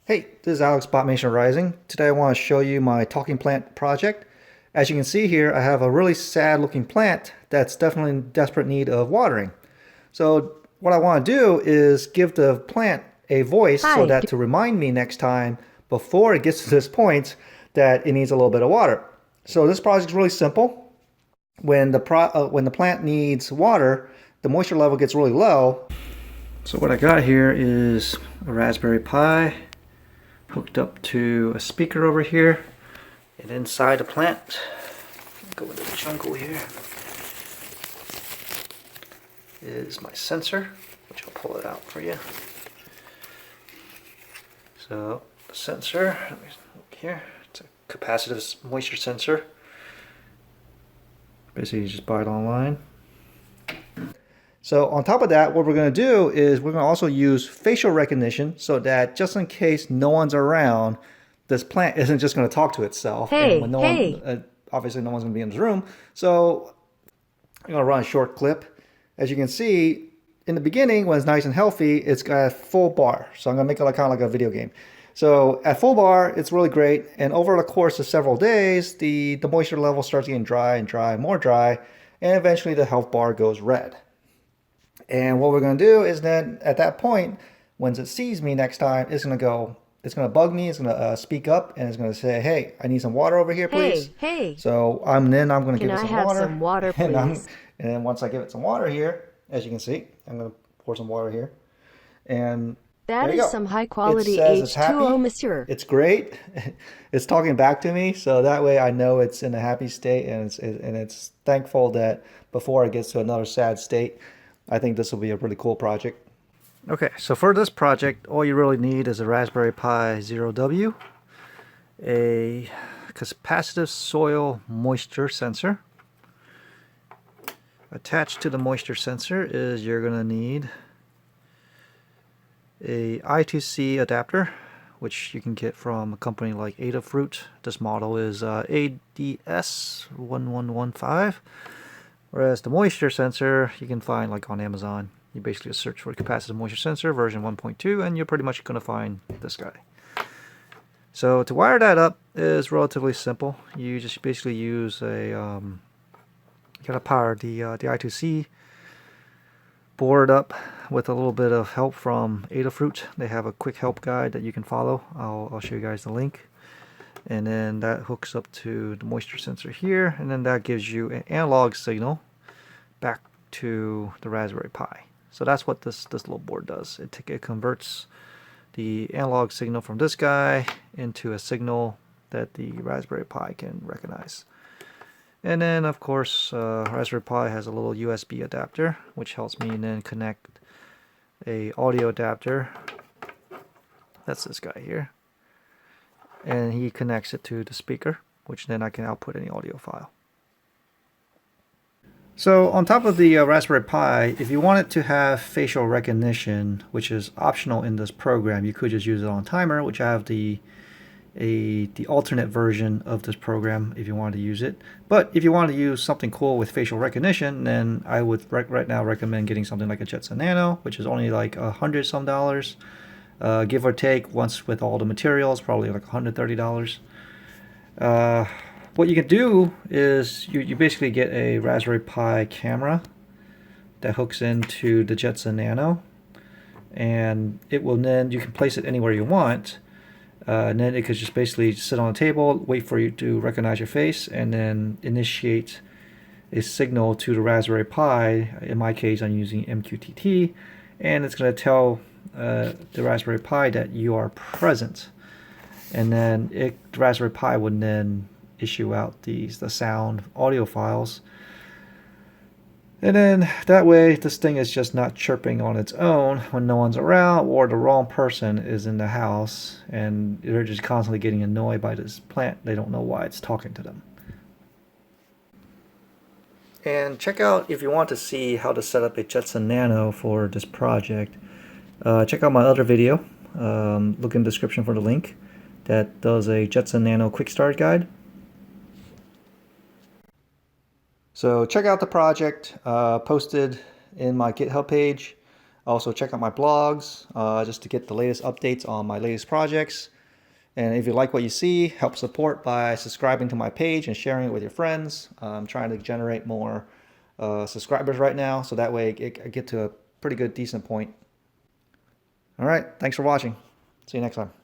Hey, this is Alex Botmation Rising. Today I want to show you my talking plant project. As you can see here, I have a really sad looking plant that's definitely in desperate need of watering. So what I want to do is give the plant a voice so Hi. that to remind me next time before it gets to this point that it needs a little bit of water. So this project is really simple. When the plant needs water, the moisture level gets really low. So what I got here is a Raspberry Pi hooked up to a speaker over here, and inside the plant, go into the jungle here, is my sensor, which I'll pull it out for you. So the sensor, let me look here, it's a capacitive moisture sensor. Basically you just buy it online. So on top of that, what we're going to do is we're going to also use facial recognition so that just in case no one's around, this plant isn't just going to talk to itself. And when Hey, no one, hey. obviously no one's going to be in this room. So I'm going to run a short clip. As you can see, in the beginning, when it's nice and healthy, it's got a full bar. So I'm going to make it like, kind of like a video game. So at full bar, it's really great. And over the course of several days, the moisture level starts getting dry and dry, more dry. And eventually the health bar goes red. And what we're going to do is then at that point, once it sees me next time, it's going to go, it's going to bug me, it's going to speak up, and it's going to say, hey, I need some water over here, please. Hey, hey. So I'm going to Can give it I some have water. some water, And please? and then once I give it some water here, as you can see, I'm going to pour some water here. And That there you is go. some high It quality says it's H2O, happy. monsieur. It's great. It's talking back to me, so that way I know it's in a happy state, and it's thankful that before it gets to another sad state. I think this will be a really cool project. Okay, so for this project, all you really need is a Raspberry Pi Zero W, a capacitive soil moisture sensor. Attached to the moisture sensor is you're going to need a I2C adapter, which you can get from a company like Adafruit. This model is ADS1115. Whereas the moisture sensor you can find like on Amazon. You basically just search for capacitive moisture sensor version 1.2 and you're pretty much going to find this guy. So to wire that up is relatively simple. You just basically use a you gotta power the I2C board up with a little bit of help from Adafruit. They have a quick help guide that you can follow. I'll show you guys the link. And then that hooks up to the moisture sensor here, and then that gives you an analog signal back to the Raspberry Pi. So that's what this little board does. It converts the analog signal from this guy into a signal that the Raspberry Pi can recognize. And then of course Raspberry Pi has a little USB adapter which helps me then connect a audio adapter. That's this guy here. And he connects it to the speaker, which then I can output any audio file. So on top of the Raspberry Pi, if you wanted to have facial recognition, which is optional in this program, you could just use it on timer, which I have the alternate version of this program if you wanted to use it. But if you want to use something cool with facial recognition, then I would right now recommend getting something like a Jetson Nano, which is only like $100 some. Give or take, once with all the materials, probably like $130. What you can do is you basically get a Raspberry Pi camera that hooks into the Jetson Nano, and it will then, you can place it anywhere you want, and then it could just basically sit on a table, wait for you to recognize your face, and then initiate a signal to the Raspberry Pi. In my case, I'm using MQTT, and it's going to tell the Raspberry Pi that you are present, and then the Raspberry Pi would then issue out the sound audio files, and then that way this thing is just not chirping on its own when no one's around or the wrong person is in the house and they're just constantly getting annoyed by this plant. They don't know why it's talking to them. And check out, if you want to see how to set up a Jetson Nano for this project, check out my other video. Look in the description for the link that does a Jetson Nano quick start guide. So check out the project posted in my GitHub page. Also check out my blogs just to get the latest updates on my latest projects. And if you like what you see, help support by subscribing to my page and sharing it with your friends. I'm trying to generate more subscribers right now, so that way I get to a pretty good, decent point. All right, thanks for watching. See you next time.